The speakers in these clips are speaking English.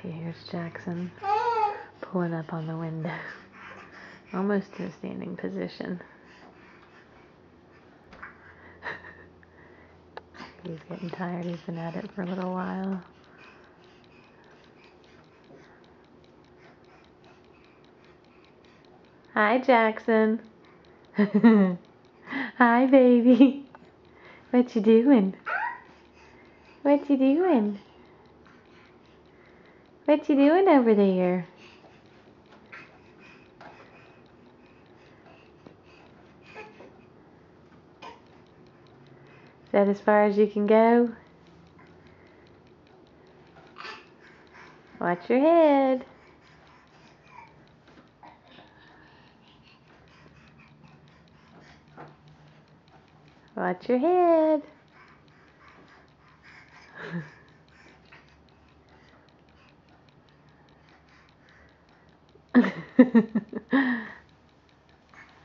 Here's Jackson pulling up on the window. Almost in a standing position. He's getting tired. He's been at it for a little while. Hi, Jackson. Hi, baby. What you doing? What you doing? What you doing over there? Is that as far as you can go? Watch your head. Watch your head.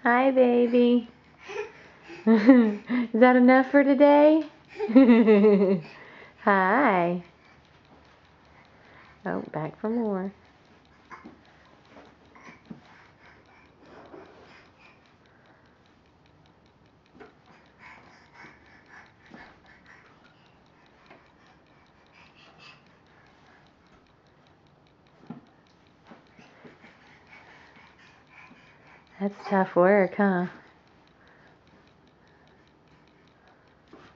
Hi, baby. Is that enough for today? Hi. Oh, back for more. That's tough work, huh?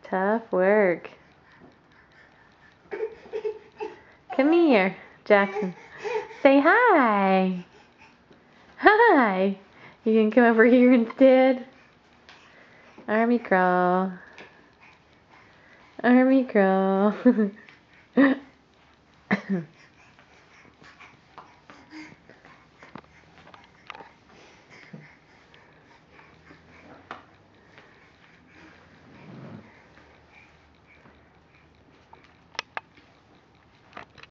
Tough work. Come here, Jackson. Say hi. Hi. You can come over here instead? Army crawl. Army crawl.